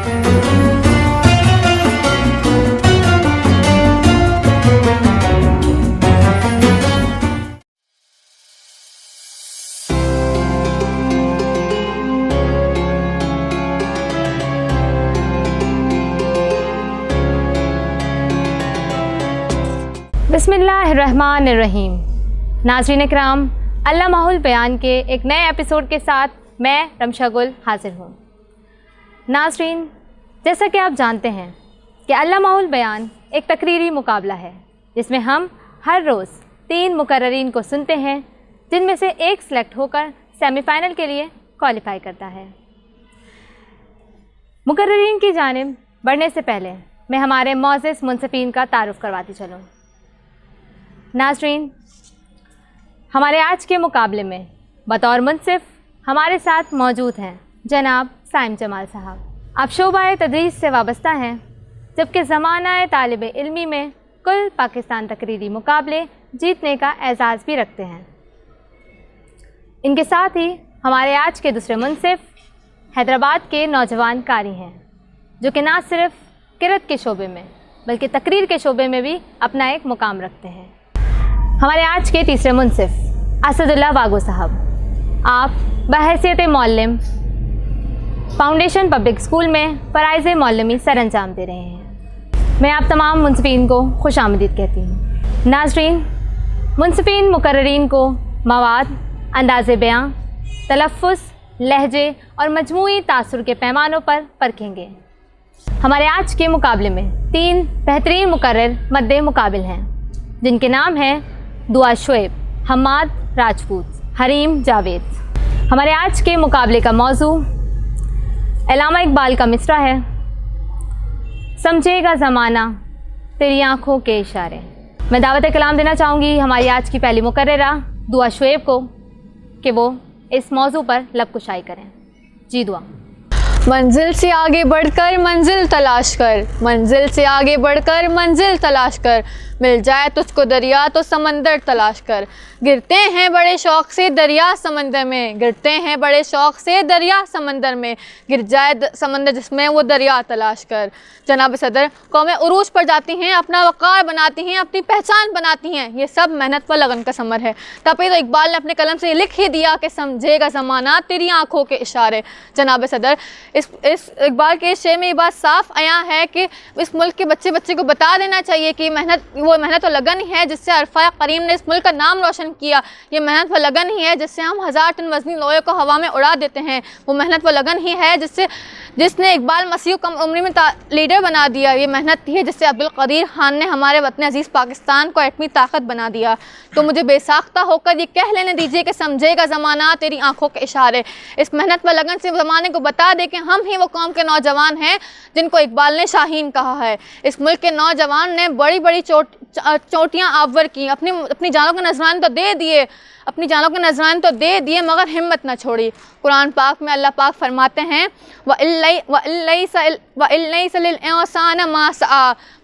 बिस्मिल्लाहिर्रहमानिर्रहीम। नाज़रीन इकराम, अल्लामाहुल बयान के एक नए एपिसोड के साथ मैं रमशा गुल हाजिर हूँ। नाज़रीन, जैसा कि आप जानते हैं कि अल्लामाहुल बयान एक तकरीरी मुकाबला है जिसमें हम हर रोज़ 3 मुकर्ररीन को सुनते हैं, जिनमें से एक सेलेक्ट होकर सेमीफ़ाइनल के लिए क्वालिफाई करता है। मुकर्ररीन की जानिब बढ़ने से पहले मैं हमारे मौज़िज़ मुंसिफ़ीन का तारुफ़ करवाती चलूँ। नाज़रीन, हमारे आज के मुकाबले में बतौर मुंसिफ़ हमारे साथ मौजूद हैं जनाब साइम जमाल साहब। आप शोबाए तदरीस से वाबस्ता हैं, जबकि ज़माना तालिब इल्मी में कुल पाकिस्तान तकरीरी मुकाबले जीतने का एज़ाज़ भी रखते हैं। इनके साथ ही हमारे आज के दूसरे मुंसिफ़ हैदराबाद के नौजवान कारी हैं, जो कि ना सिर्फ किरत के शोबे में बल्कि तकरीर के शोबे में भी अपना एक मुकाम रखते हैं। हमारे आज के तीसरे मुंसिफ़ असदुल्लाह वागो साहब, आप बहैसियत मौल्लिम फाउंडेशन पब्लिक स्कूल में फ़राइज़ मौल्लमी सर अंजाम दे रहे हैं। मैं आप तमाम मुंसिफ़ीन को खुश आमदीद कहती हूँ। नाज़रीन, मुंसिफ़ीन मुकर्ररीन को मवाद, अंदाज़े बयां, तलफ़्फ़ुज़, लहजे और मजमूई तासुर के पैमानों पर परखेंगे। हमारे आज के मुकाबले में 3 बेहतरीन मुकर्रर मद्दे मुकाबिल हैं, जिनके नाम हैं दुआ शुएब, हम्माद राजपूत, हरीम जावेद। हमारे आज के मुकाबले का मौजू अल्लामा इकबाल का मिसरा है, समझेगा ज़माना तेरी आँखों के इशारे। मैं दावत कलाम देना चाहूँगी हमारी आज की पहली मुकर्ररा दुआ शुएब को कि वो इस मौजू पर लबकुशाई करें। जी दुआ। मंजिल से आगे बढ़कर मंजिल तलाश कर, मंजिल से आगे बढ़कर मंजिल तलाश कर, मिल जाए तुझको दरिया तो समंदर तलाश कर। गिरते हैं बड़े शौक़ से दरिया समंदर में, गिरते हैं बड़े शौक़ से दरिया समंदर में, गिर जाए समंदर जिसमें वो दरिया तलाश कर। जनाब सदर, कौमें उरूज पर जाती हैं, अपना वक़ार बनाती हैं, अपनी पहचान बनाती हैं, ये सब मेहनत व लगन का समर है। तभी तो इकबाल ने अपने कलम से लिख ही दिया कि समझेगा ज़माना तेरी आँखों के इशारे। जनाब सदर, इस इकबाल के शेर में ये बात साफ़ आया है कि इस मुल्क के बच्चे को बता देना चाहिए कि वो मेहनत व लगन ही है जिससे अरफ़ा करीम ने इस मुल्क का नाम रोशन किया। ये मेहनत व लगन ही है जिससे हम 1000 टन वज़नी लोहे को हवा में उड़ा देते हैं। वो मेहनत व लगन ही है जिसने इकबाल मसीह कम उम्र में लीडर बना दिया। ये मेहनत ही है जिससे अब्दुल कदीर खान ने हमारे वतन अजीज़ पाकिस्तान को एटमी ताकत बना दिया। तो मुझे बेसाख्ता होकर ये कह लेने दीजिए कि समझेगा ज़माना तेरी आँखों के इशारे। इस मेहनत व लगन से ज़माने को बता दे कि हम ही वो कौम के नौजवान हैं जिनको इकबाल ने शाहीन कहा है। इस मुल्क के नौजवान ने बड़ी बड़ी चोटियाँ आवर की, अपनी जानों के नजराने तो दे दिए, अपनी जानों के नजराने तो दे दिए, मगर हिम्मत न छोड़ी। कुरान पाक में अल्लाह पाक फरमाते हैं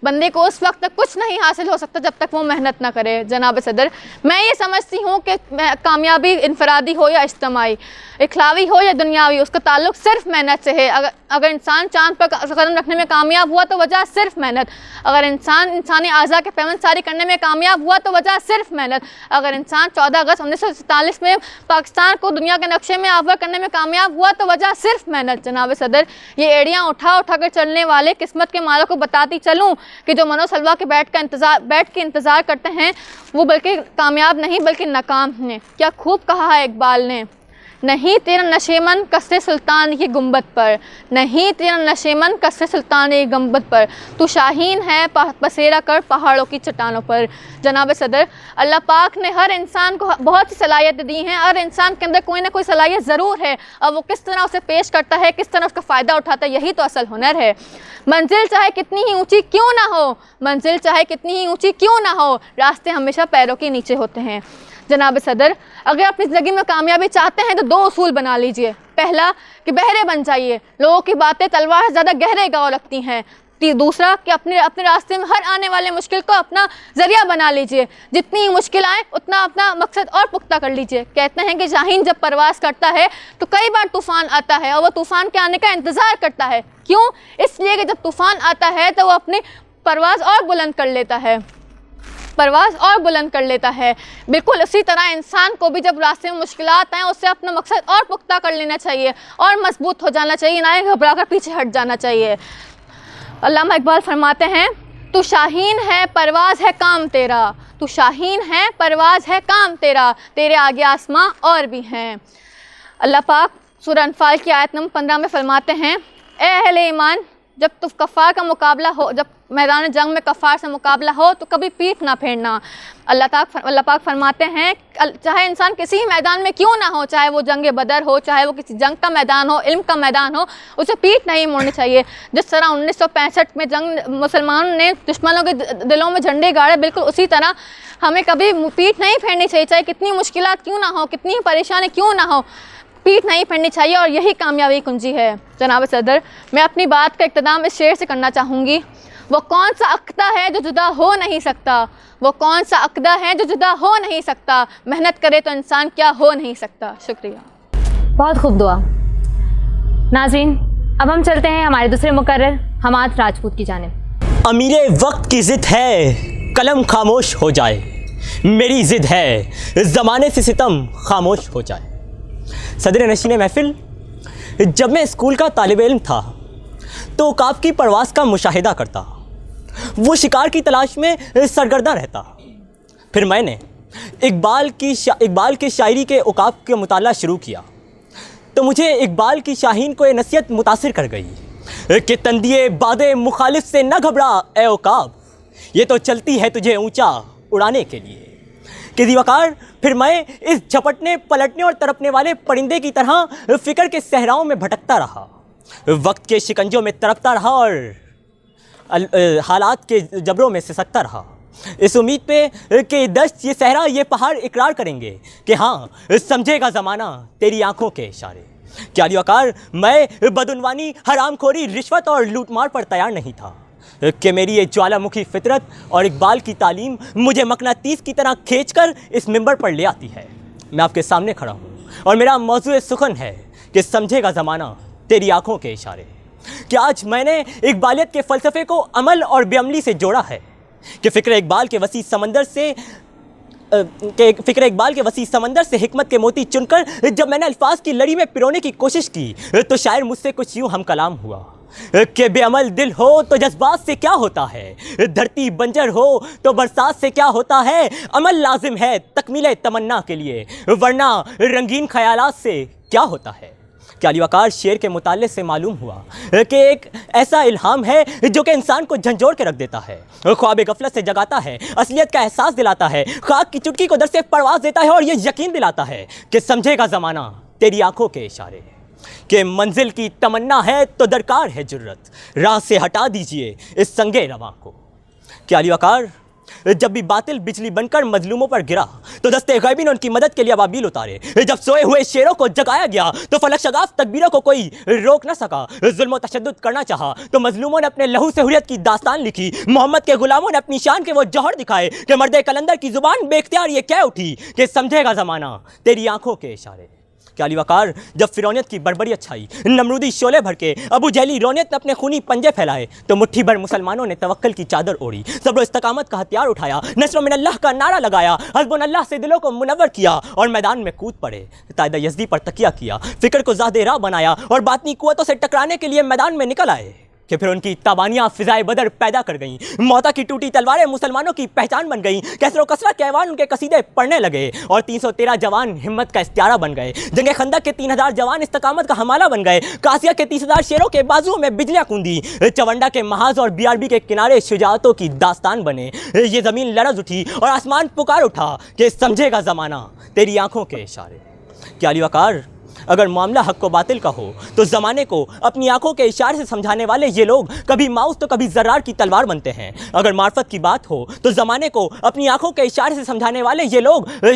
बंदे को उस वक्त तक कुछ नहीं हासिल हो सकता जब तक वो मेहनत ना करे। जनाब सदर, मैं ये समझती हूँ कि कामयाबी इनफरादी हो या इज्तिमाई, इखलावी हो या दुनियावी, उसका ताल्लुक सिर्फ मेहनत से है। अगर इंसान चाँद पर कदम रखने में कामयाब हुआ तो वजह सिर्फ मेहनत। अगर इंसान इंसानी आज़ा के पैबंद सारी करने में कामयाब हुआ तो वजह सिर्फ मेहनत। अगर इंसान 14 अगस्त 1947 में पाकिस्तान को दुनिया के नक्शे में आवर करने में कामयाब हुआ तो वजह सिर्फ मेहनत। जनाब सदर, ये एड़ियाँ उठा कर चलने वाले किस्मत के मालों को बताती चलूँ कि जो मनोसलवा के बैठ के इंतज़ार करते हैं वो बल्कि कामयाब नहीं बल्कि नाकाम हैं। क्या खूब कहा है इकबाल ने, नहीं तेरा नशेमन कसरे सुल्तान की गुंबद पर, नहीं तेरा नशेमन कसरे सुल्तान की गुंबद पर, तू शाहीन है बसेरा कर पहाड़ों की चट्टानों पर। जनाब सदर, अल्लाह पाक ने हर इंसान को बहुत सी सलाहियतें दी हैं। हर इंसान के अंदर कोई ना कोई सलाहियत ज़रूर है, और वो किस तरह उसे पेश करता है, किस तरह उसका फ़ायदा उठाता है, यही तो असल हुनर है। मंजिल चाहे कितनी ही ऊँची क्यों ना हो, मंजिल चाहे कितनी ही ऊँची क्यों ना हो, रास्ते हमेशा पैरों के नीचे होते हैं। जनाब सदर, अगर अपनी ज़िंदगी में कामयाबी चाहते हैं तो 2 उसूल बना लीजिए। पहला कि बहरे बन जाइए, लोगों की बातें तलवार से ज़्यादा गहरे गाँव रखती हैं। दूसरा कि अपने रास्ते में हर आने वाले मुश्किल को अपना ज़रिया बना लीजिए, जितनी मुश्किल आए उतना अपना मकसद और पुख्ता कर लीजिए। कहते हैं कि शाहीन जब परवाज़ करता है तो कई बार तूफ़ान आता है और वो तूफ़ान के आने का इंतज़ार करता है। क्यों? इसलिए कि जब तूफ़ान आता है तो वो अपनी परवाज़ और बुलंद कर लेता है, परवाज़ और बुलंद कर लेता है। बिल्कुल उसी तरह इंसान को भी जब रास्ते में मुश्किलात आएँ उससे अपना मकसद और पुख्ता कर लेना चाहिए और मजबूत हो जाना चाहिए, ना ही घबरा कर पीछे हट जाना चाहिए। अल्लामा इकबाल फरमाते हैं, तू शाहीन है परवाज़ है काम तेरा, तू शाहीन है परवाज़ है काम तेरा, तेरे आगे आसमां और भी हैं। अल्लाह पाक सूरह अनफाल की आयत नंबर 15 में फरमाते हैं, ए अहले ईमान, जब तो कफ़ार का मुकाबला हो, जब मैदान जंग में कफ़ार से मुकाबला हो तो कभी पीठ ना फेरना। अल्लाह पाक फरमाते हैं, चाहे इंसान किसी मैदान में क्यों ना हो, चाहे वो जंग बदर हो, चाहे वो किसी जंग का मैदान हो, इल्म का मैदान हो, उसे पीठ नहीं मोड़नी चाहिए। जिस तरह 1965 में जंग मुसलमानों ने दुश्मनों के दिलों में झंडे गाड़े, बिल्कुल उसी तरह हमें कभी पीठ नहीं फेरनी चाहिए, चाहे कितनी मुश्किलात क्यों ना हो, कितनी परेशानी क्यों ना हो, पीठ नहीं फेरनी चाहिए और यही कामयाबी कुंजी है। जनाब सदर, मैं अपनी बात का इख्तिताम इस शेर से करना चाहूँगी, वो कौन सा अक़दा है जो जुदा हो नहीं सकता, वो कौन सा अक़दा है जो जुदा हो नहीं सकता, मेहनत करे तो इंसान क्या हो नहीं सकता। शुक्रिया। बहुत खूब दुआ। नाज़रीन, अब हम चलते हैं हमारे दूसरे मुकर्रर हमाद राजपूत की जानिब। अमीरे वक्त की ज़िद है कलम खामोश हो जाए, मेरी ज़िद है ज़माने से सितम खामोश हो जाए। सदर नशीन महफिल, जब मैं स्कूल का तालिब इल्म था तो औकाफ की परवाज़ का मुशाहिदा करता, वो शिकार की तलाश में सरगर्दा रहता। फिर मैंने इकबाल की शायरी के औकाफ का मुताला शुरू किया तो मुझे इकबाल की शाहीन को ये नसीहत मुतासिर कर गई कि तंदिए बादे मुखालिफ से न घबरा ए औकाफ, ये तो चलती है तुझे ऊंचा उड़ाने के लिए। कि दीवाकार, फिर मैं इस झपटने पलटने और तड़पने वाले परिंदे की तरह फ़िक्र के सहराओं में भटकता रहा, वक्त के शिकंजों में तड़पता रहा और हालात के जबरों में सिसकता रहा, इस उम्मीद पे कि दश्त ये सहरा ये पहाड़ इकरार करेंगे कि हाँ समझेगा ज़माना तेरी आंखों के इशारे। क्या दीवाकार, मैं बदउनवानी, हरामखोरी, रिश्वत और लूटमार पर तैयार नहीं था कि मेरी ये ज्वालामुखी फितरत और इकबाल की तालीम मुझे मकनातीस की तरह खींचकर इस मिंबर पर ले आती है। मैं आपके सामने खड़ा हूँ और मेरा मौज़ूए सुखन है कि समझेगा ज़माना तेरी आंखों के इशारे। कि आज मैंने इकबालियत के फ़लसफ़े को अमल और बेअमली से जोड़ा है कि फ़िक्र इकबाल के वसी समंदर से हिकमत के मोती चुनकर जब मैंने अल्फाज की लड़ी में पिरोने की कोशिश की तो शायर मुझसे कुछ यूँ हम कलाम हुआ कि बेअमल दिल हो तो जज्बात से क्या होता है, धरती बंजर हो तो बरसात से क्या होता है, अमल लाजिम है तकमीले तमन्ना के लिए, वरना रंगीन ख्यालात से क्या होता है। क्या दीवाकार, शेर के मुताले से मालूम हुआ कि एक ऐसा इल्हाम है जो कि इंसान को झंझोड़ के रख देता है, ख्वाब गफलत से जगाता है, असलियत का एहसास दिलाता है, खाक की चुटकी को दर से परवाज़ देता है और ये यकीन दिलाता है कि समझेगा ज़माना तेरी आंखों के इशारे। कि मंजिल की तमन्ना है तो दरकार है जुर्रत, राह से हटा दीजिए इस संगे रवां को। क्या दीवाकार, जब भी बातिल बिजली बनकर मजलूमों पर गिरा तो दस्ते गैबी ने उनकी मदद के लिए अबाबिल उतारे, जब सोए हुए शेरों को जगाया गया तो फलक शगाफ तकबीरों को कोई रोक न सका, जुल्म और तशद्दुद करना चाहा तो मजलूमों ने अपने लहू से हुर्रियत की दास्तान लिखी, मोहम्मद के गुलामों ने अपनी शान के वो जौहर दिखाए कि मर्दे कलंदर की जुबान बेख्तियार ये कह उठी कि समझेगा ज़माना तेरी आंखों के इशारे। क्या दीवाकार, जब फिरौनियत की बड़बड़ियत छाई, नमरूदी शोले भर के अबू जहली रौनियत ने अपने खूनी पंजे फैलाए तो मुट्ठी भर मुसलमानों ने तवक्कल की चादर ओढ़ी, सब्र इस्तकामत का हथियार उठाया, नस्र मिन अल्लाह का नारा लगाया, हस्बुन अल्लाह से दिलों को मुनव्वर किया और मैदान में कूद पड़े, तायदा यज़दी पर तकिया किया, फिक्र को ज़ादे राह बनाया और बातनी कुव्वतों से टकराने के लिए मैदान में निकल आए। कि फिर उनकी ताबानियाँ फ़िज़ाए बदर पैदा कर गईं, मौता की टूटी तलवारें मुसलमानों की पहचान बन गईं, कैसर कसरा के ऐवान उनके कसीदे पढ़ने लगे और 313 जवान हिम्मत का इस्तियारा बन गए, जंगे खंदक के 3000 जवान इस्तकामत का हमाला बन गए, कासिया के 30,000 शेरों के बाजुओं में बिजलियाँ कूदी, चवंडा के महाज और BRB के किनारे शुजाअतों की दास्तान बने, ये ज़मीन लरज़ उठी और आसमान पुकार उठा कि समझेगा ज़माना तेरी आंखों के इशारे। क्या दीवाकार, اگر معاملہ حق و باطل کا ہو تو زمانے کو اپنی آنکھوں کے اشارے سے سمجھانے والے یہ لوگ کبھی ماؤس تو کبھی ذرار کی تلوار بنتے ہیں۔ اگر معرفت کی بات ہو تو زمانے کو اپنی آنکھوں کے اشارے سے سمجھانے والے یہ لوگ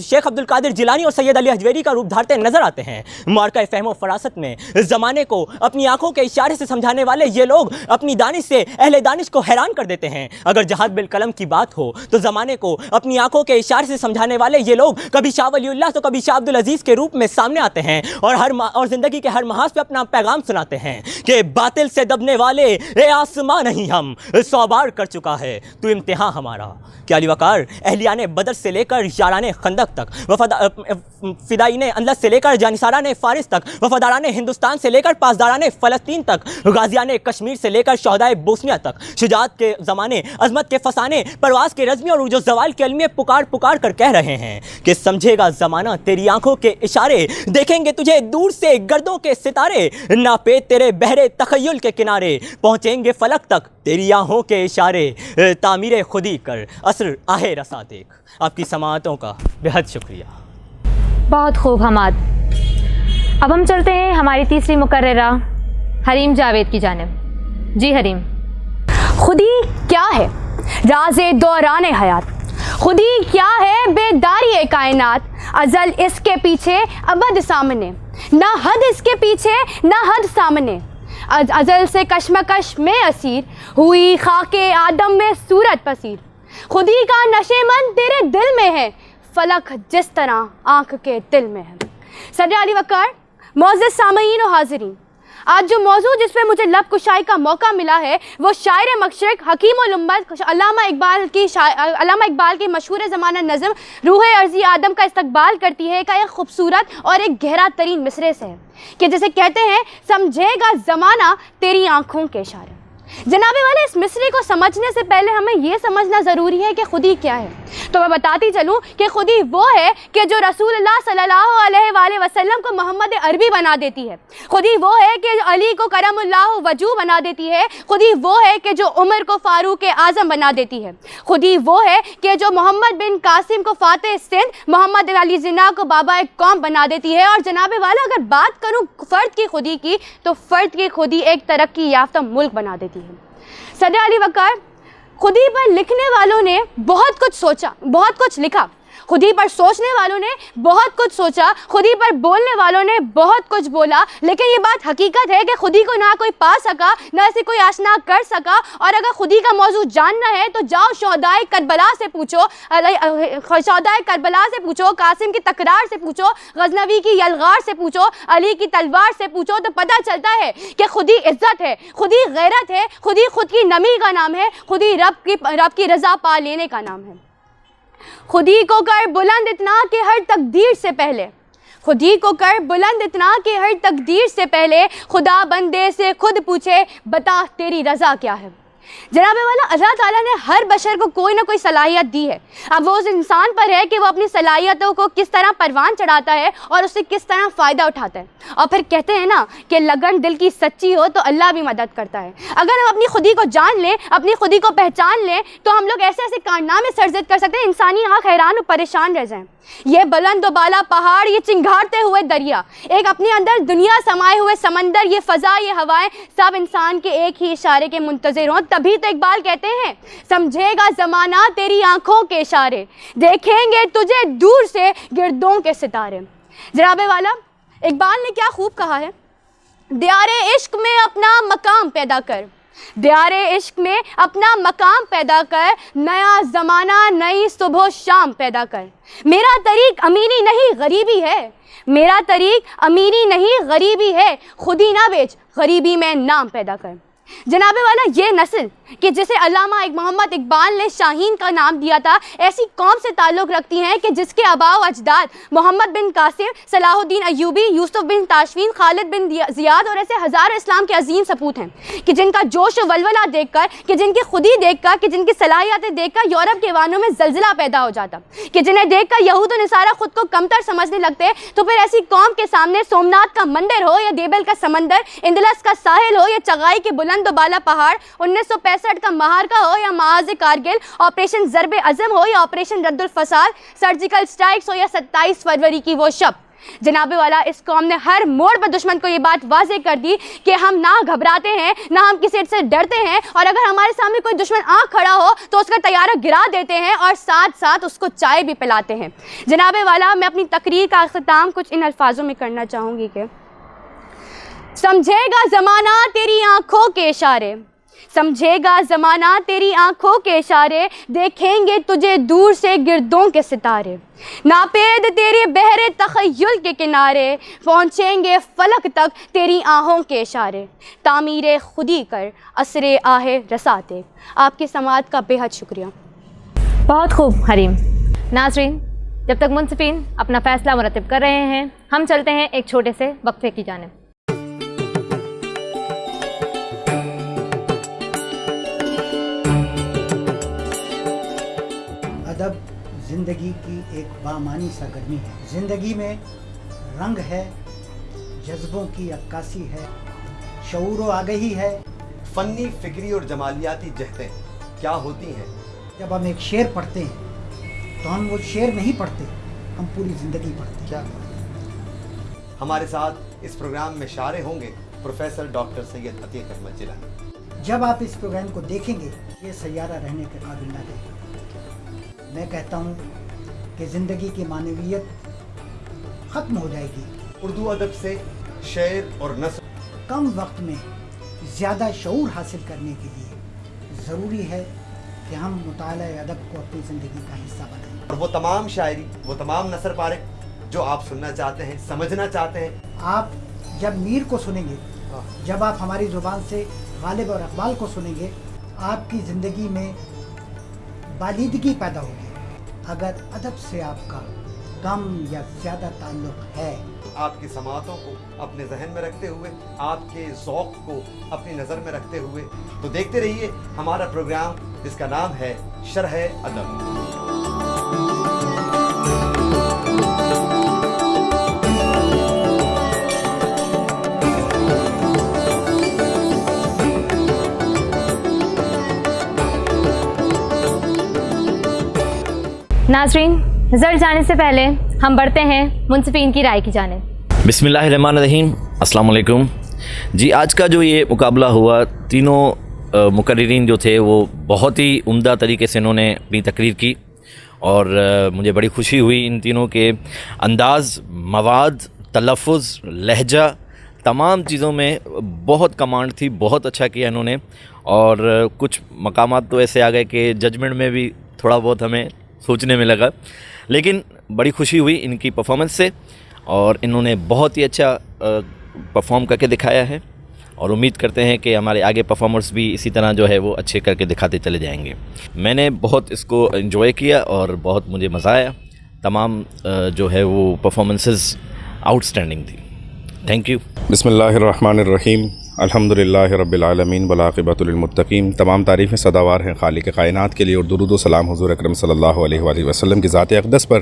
شیخ عبد القادر جیلانی اور سید علی حجویری کا روپ دھارتے نظر آتے ہیں۔ معرکہ فہم و فراست میں زمانے کو اپنی آنکھوں کے اشارے سے سمجھانے والے یہ لوگ اپنی دانش سے اہل دانش کو حیران کر دیتے ہیں۔ اگر جہاد بالقلم کی بات ہو تو زمانے کو اپنی آنکھوں کے اشارے سے سمجھانے والے یہ لوگ کبھی شاہ ولی اللہ تو کبھی شاہ عبد العزیز کے روپ میں سامنے آتے ہیں اور زندگی کے ہر محاذ پہ اپنا پیغام سناتے ہیں کہ باطل سے دبنے والے اے آسمان نہیں ہم 100 بار کر چکا ہے تو امتحان ہمارا۔ کہ علی وقار اہلیان بدر سے لے کر یاران خندق تک، فدائین اندلس سے لے کر جانثاران فارس تک، وفاداران ہندوستان سے لے کر پاسداران فلسطین تک، غازیان کشمیر سے لے کر شہدائے بوسنیہ تک، شجاعت کے زمانے، عظمت کے فسانے، پرواز کے رزمی اور عروج و زوال کے علمیے پکار پکار کر کہہ رہے ہیں کہ سمجھے گا زمانہ تیری آنکھوں کے اشارے، دیکھیں گے تجھے دور سے گردوں کے ستارے، ناپے تیرے بہرے تخیل کے کنارے، پہنچیں گے فلک تک تیری آنکھوں کے اشارے، تعمیر خودی کر عصر آہ رسا دیکھ۔ آپ کی سماعتوں کا بہت شکریہ۔ بہت خوب حماد۔ اب ہم چلتے ہیں ہماری تیسری مقررہ حریم جاوید کی جانب۔ جی حریم۔ خودی کیا ہے راز دوران حیات، خودی کیا ہے بیداری کائنات، ازل اس کے پیچھے ابد سامنے، نہ حد اس کے پیچھے نہ حد سامنے، ازل سے کشمکش میں اسیر، ہوئی خاک آدم میں صورت پسیر، خودی کا نشے من تیرے دل میں ہے، فلک جس طرح آنکھ کے دل میں ہے۔ صدر علی وقار، معزز سامعین و حاضرین، آج جو موضوع جس پہ مجھے لب کشائی کا موقع ملا ہے وہ شاعر مشرق حکیم الامت علامہ اقبال کی مشہور زمانہ نظم روح ارضی آدم کا استقبال کرتی ہے کا ایک خوبصورت اور ایک گہرا ترین مصرعے سے ہے کہ جسے کہتے ہیں سمجھے گا زمانہ تیری آنکھوں کے اشارے۔ جناب والے، اس مصرعے کو سمجھنے سے پہلے ہمیں یہ سمجھنا ضروری ہے کہ خودی کیا ہے۔ تو میں بتاتی چلوں کہ خودی وہ ہے کہ جو رسول اللہ صلی اللہ علیہ وآلہ وسلم کو محمد عربی بنا دیتی ہے، خودی وہ ہے کہ علی کو کرم اللہ وجہ بنا دیتی ہے، خودی وہ ہے کہ جو عمر کو فاروق اعظم بنا دیتی ہے، خودی وہ ہے کہ جو محمد بن قاسم کو فاتح سندھ، محمد علی جناح کو بابا قوم بنا دیتی ہے۔ اور جناب والا، اگر بات کروں فرد کی خودی کی تو فرد کی خودی ایک ترقی یافتہ ملک بنا دیتی ہے۔ صدر علی وقار، خودی پر لکھنے والوں نے بہت کچھ سوچا، بہت کچھ لکھا، خودی پر سوچنے والوں نے بہت کچھ سوچا، خودی پر بولنے والوں نے بہت کچھ بولا، لیکن یہ بات حقیقت ہے کہ خودی کو نہ کوئی پا سکا، نہ اسے کوئی آشنا کر سکا۔ اور اگر خودی کا موضوع جاننا ہے تو جاؤ شہدائے کربلا سے پوچھو، شہدائے کربلا سے پوچھو، قاسم کی تکرار سے پوچھو، غزنوی کی یلغار سے پوچھو، علی کی تلوار سے پوچھو، تو پتہ چلتا ہے کہ خودی عزت ہے، خودی غیرت ہے، خودی خود کی نمی کا نام ہے، خودی رب کی رضا پا لینے کا نام ہے۔ خودی کو کر بلند اتنا کہ ہر تقدیر سے پہلے، خودی کو کر بلند اتنا کہ ہر تقدیر سے پہلے خدا بندے سے خود پوچھے بتا تیری رضا کیا ہے۔ جناب والا، اللہ تعالیٰ نے ہر بشر کو کوئی نہ کوئی صلاحیت دی ہے، اب وہ اس انسان پر ہے کہ وہ اپنی صلاحیتوں کو کس طرح پروان چڑھاتا ہے اور اس سے کس طرح فائدہ اٹھاتا ہے۔ اور پھر کہتے ہیں نا کہ لگن دل کی سچی ہو تو اللہ بھی مدد کرتا ہے۔ اگر ہم اپنی خودی کو جان لیں، اپنی خودی کو پہچان لیں تو ہم لوگ ایسے ایسے کارنامے سرزد کر سکتے ہیں انسانی آنکھ حیران و پریشان رہ جائیں۔ یہ بلند و بالا پہاڑ، یہ چنگھاڑتے ہوئے دریا، ایک اپنے اندر دنیا سمائے ہوئے سمندر، یہ فضا، یہ ہوائیں، سب انسان کے ایک ہی اشارے کے منتظر ہوں۔ تبھی تو اقبال کہتے ہیں سمجھے گا زمانہ تیری آنکھوں کے اشارے، دیکھیں گے تجھے دور سے گردوں کے ستارے۔ جناب والا، اقبال نے کیا خوب کہا ہے، دیار عشق میں اپنا مقام پیدا کر، دیار عشق میں اپنا مقام پیدا کر، نیا زمانہ نئی صبح و شام پیدا کر۔ میرا طریق امیری نہیں غریبی ہے، میرا طریق امیری نہیں غریبی ہے، خودی نہ بیچ غریبی میں نام پیدا کر۔ جناب والا، یہ نسل کہ جسے علامہ محمد اقبال نے شاہین کا نام دیا تھا، ایسی قوم سے تعلق رکھتی ہیں کہ جس کے آباء و اجداد محمد بن قاسم، صلاح الدین ایوبی، یوسف بن تاشفین، خالد بن زیاد اور ایسے ہزاروں اسلام کے عظیم سپوت ہیں کہ جن کا جوش و ولولہ دیکھ کر، کہ جن کی خودی دیکھ کر، کہ جن کی صلاحیتیں دیکھ کر یورپ کے وانوں میں زلزلہ پیدا ہو جاتا، کہ جنہیں دیکھ کر یہود و نصارہ خود کو کمتر سمجھنے لگتے۔ تو پھر ایسی قوم کے سامنے سومناتھ کا مندر ہو یا دیبل کا سمندر، اندلس کا ساحل ہو یا چغائی کے بلند و بالا پہاڑ، 1965 کا مہارکا ہو یا معاذ کارگل، آپریشن ضرب عظم ہو یا آپریشن رد الفساد، سرجیکل سٹرائکس ہو یا 27 فروری کی وہ شب، जनाब वाला, इस कौम ने हर मोड़ पर दुश्मन को ये बात वाज़ेह कर दी कि हम ना घबराते हैं, ना हम किसी से डरते हैं, और अगर हमारे सामने कोई दुश्मन आ खड़ा हो तो उसका तैयारा गिरा देते हैं और साथ साथ उसको चाय भी पिलाते हैं। जनाब वाला, मैं अपनी तकरीर का अख्ताम कुछ इन अल्फाजों में करना चाहूँगी कि समझेगा ज़माना तेरी आँखों के इशारे, समझेगा ज़माना तेरी आँखों के इशारे, देखेंगे तुझे दूर से गिरदों के सितारे, नापेद तेरे बहरे तख़य्युल के किनारे, पहुँचेंगे फलक तक तेरी आहों के इशारे, तामीरे खुदी कर असरे आहे रसाते। आपकी समाअत का बेहद शुक्रिया। बहुत खूब हरीम। नाज़रीन, जब तक मुंसिफीन अपना फ़ैसला मुरतब कर रहे हैं, हम चलते हैं एक छोटे से वक्फे की जानिब। अदब ज़िंदगी की एक बामानी सरगर्मी है। ज़िंदगी में रंग है, जज्बों की अक्कासी है, शऊर व आगही है। फ़न्नी, फ़िक्री और जमालियाती जहतें क्या होती हैं? जब हम एक शेर पढ़ते हैं तो हम वो शेर नहीं पढ़ते, हम पूरी ज़िंदगी पढ़ते हैं। क्या हमारे साथ इस प्रोग्राम में शारे होंगे प्रोफेसर डॉक्टर सैयद अतीक अहमद जिलानी। जब आप इस प्रोग्राम को देखेंगे, ये सैयारा रहने के काबिल ना रहेगा। मैं कहता हूँ कि ज़िंदगी की मानवीयत ख़त्म हो जाएगी। उर्दू अदब से शेर और नस्र कम वक्त में ज़्यादा शऊर हासिल करने के लिए ज़रूरी है कि हम मुताला अदब को अपनी ज़िंदगी का हिस्सा बनाएं। और वो तमाम शायरी, वो तमाम नसर पारिक जो आप सुनना चाहते हैं, समझना चाहते हैं। आप जब मीर को सुनेंगे, जब आप हमारी ज़ुबान से गालिब और इकबाल को सुनेंगे, आपकी ज़िंदगी में बालिदगी पैदा होगी। अगर अदब से आपका कम या ज़्यादा ताल्लुक़ है, आपकी समातों को अपने जहन में रखते हुए, आपके ज़ौक़ को अपनी नज़र में रखते हुए, तो देखते रहिए हमारा प्रोग्राम जिसका नाम है शरह अदब। नाज़रीन, रिज़ल्ट जाने से पहले हम बढ़ते हैं मुंसिफीन की राय की जानिब। बिस्मिल्लाहिर्रहमानिर्रहीम, अस्सलाम वालेकुम जी। आज का जो ये मुकाबला हुआ, तीनों मुकर्रिरीन जो थे वो बहुत ही उम्दा तरीके से इन्होंने अपनी तकरीर की और मुझे बड़ी खुशी हुई। इन तीनों के अंदाज़, मवाद, तलफ़ुज़, लहजा, तमाम चीज़ों में बहुत कमांड थी। बहुत अच्छा किया इन्होंने और कुछ मकामात तो ऐसे आ गए कि जजमेंट में भी थोड़ा बहुत हमें सोचने में लगा, लेकिन बड़ी खुशी हुई इनकी परफॉर्मेंस से और इन्होंने बहुत ही अच्छा परफॉर्म करके दिखाया है और उम्मीद करते हैं कि हमारे आगे परफॉर्मर्स भी इसी तरह जो है वो अच्छे करके दिखाते चले जाएंगे। मैंने बहुत इसको एंजॉय किया और बहुत मुझे मज़ा आया। तमाम जो है वो परफॉर्मेंसेस आउटस्टैंडिंग थी। Thank you. बिस्मिल्लाहिर्रहमानिर्रहीम, अल्हम्दुलिल्लाहि रब्बिल आलमीन वल आक़िबतु लिल मुत्तक़ीन। तमाम तारीफ़ें सदावार हैं खालिक़ कायनात के लिए और दुरूद व सलाम हुज़ूर अकरम सल्लल्लाहु अलैहि वसल्लम की ज़ात अक़दस पर।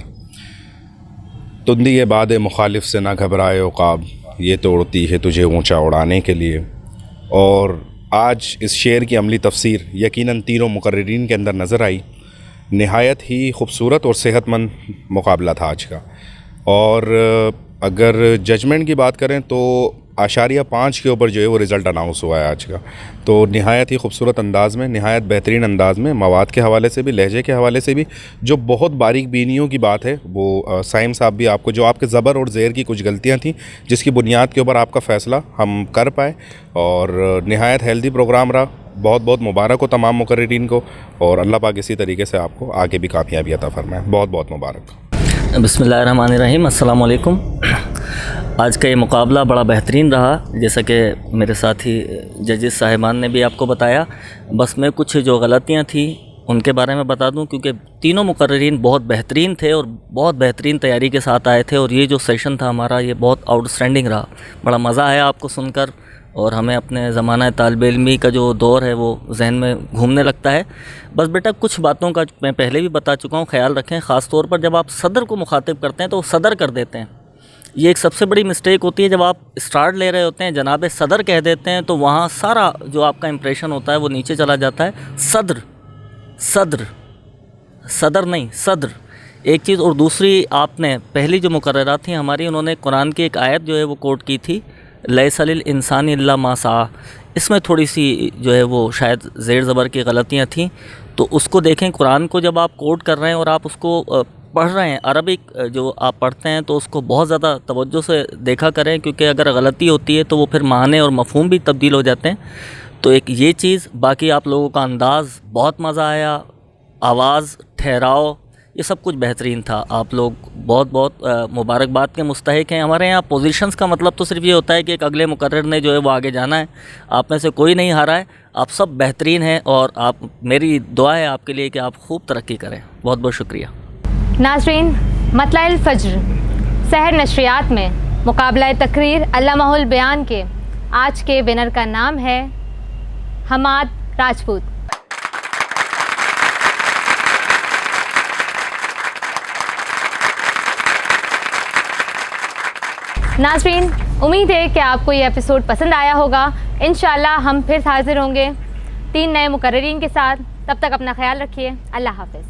तुंदी ये बाद मुखालिफ से ना घबराए उक़ाब, ये तो उड़ती है तुझे ऊंचा उड़ाने के लिए। और आज इस शेर की अमली तफसीर यकीनन तीनों मुकर्रिरीन के अंदर नज़र आई। नहायत ही खूबसूरत और सेहतमंद मुकाबला था आज का। और अगर जजमेंट की बात करें तो 8.5 के ऊपर जो है वो रिज़ल्ट अनाउंस हुआ है आज का। तो नहायत ही खूबसूरत अंदाज़ में, नहायत बेहतरीन अंदाज़ में, मवाद के हवाले से भी, लहजे के हवाले से भी, जो बहुत बारीक बीनियों की बात है वो साइम साहब भी आपको, जो आपके ज़बर और ज़ेर की कुछ गलतियाँ थीं जिसकी बुनियाद के ऊपर आपका फ़ैसला हम कर पाए और नहायत हेल्दी प्रोग्राम रहा। बहुत बहुत मुबारक हो तमाम मुकर्रिरीन को और अल्लाह पाक इसी तरीके से आपको आगे भी कामयाबी अता फरमाए। बहुत बहुत मुबारक। बिस्मिल्लाहिर्रहमानिर्रहीम, अस्सलाम वालेकुम। आज का ये मुकाबला बड़ा बेहतरीन रहा, जैसा कि मेरे साथी जजेस साहिबान ने भी आपको बताया। बस मैं कुछ जो गलतियाँ थी उनके बारे में बता दूं, क्योंकि तीनों मुकर्रिरीन बहुत बेहतरीन थे और बहुत बेहतरीन तैयारी के साथ आए थे और ये जो सेशन था हमारा ये बहुत आउटस्टैंडिंग रहा। बड़ा मज़ा आया आपको सुनकर और हमें अपने ज़माना तालिब इल्मी का जो दौर है वो जहन में घूमने लगता है। बस बेटा कुछ बातों का मैं पहले भी बता चुका हूँ, ख्याल रखें। ख़ास तौर पर जब आप सदर को मुखातिब करते हैं तो सदर कर देते हैं। ये एक सबसे बड़ी मिस्टेक होती है। जब आप स्टार्ट ले रहे होते हैं, जनाब सदर कह देते हैं तो वहाँ सारा जो आपका इंप्रेशन होता है वो नीचे चला जाता है। सदर, सदर, सदर नहीं, सदर। ایک چیز، اور دوسری آپ نے پہلی جو مقررات تھیں ہماری، انہوں نے قرآن کی ایک آیت جو ہے وہ کوٹ کی تھی، لیس للانسان الا ما سعی، اس میں تھوڑی سی جو ہے وہ شاید زیر زبر کی غلطیاں تھیں، تو اس کو دیکھیں. قرآن کو جب آپ کوٹ کر رہے ہیں اور آپ اس کو پڑھ رہے ہیں، عربک جو آپ پڑھتے ہیں، تو اس کو بہت زیادہ توجہ سے دیکھا کریں، کیونکہ اگر غلطی ہوتی ہے تو وہ پھر معنی اور مفہوم بھی تبدیل ہو جاتے ہیں. تو ایک یہ چیز. باقی آپ لوگوں کا انداز بہت مزہ آیا، آواز، ٹھہراؤ، یہ سب کچھ بہترین تھا. آپ لوگ بہت بہت مبارکباد کے مستحق ہیں. ہمارے یہاں پوزیشنز کا مطلب تو صرف یہ ہوتا ہے کہ ایک اگلے مقرر نے جو ہے وہ آگے جانا ہے. آپ میں سے کوئی نہیں ہارا ہے، آپ سب بہترین ہیں، اور میری دعا ہے آپ کے لیے کہ آپ خوب ترقی کریں. بہت بہت شکریہ. ناظرین، مطلع الفجر سحر نشریات میں مقابلہ تقریر علامہ البیان کے آج کے ونر کا نام ہے حماد راجپوت. ناظرین، امید ہے کہ آپ کو یہ ایپیسوڈ پسند آیا ہوگا. انشاءاللہ ہم پھر حاضر ہوں گے 3 نئے مقررین کے ساتھ. تب تک اپنا خیال رکھیے. اللہ حافظ.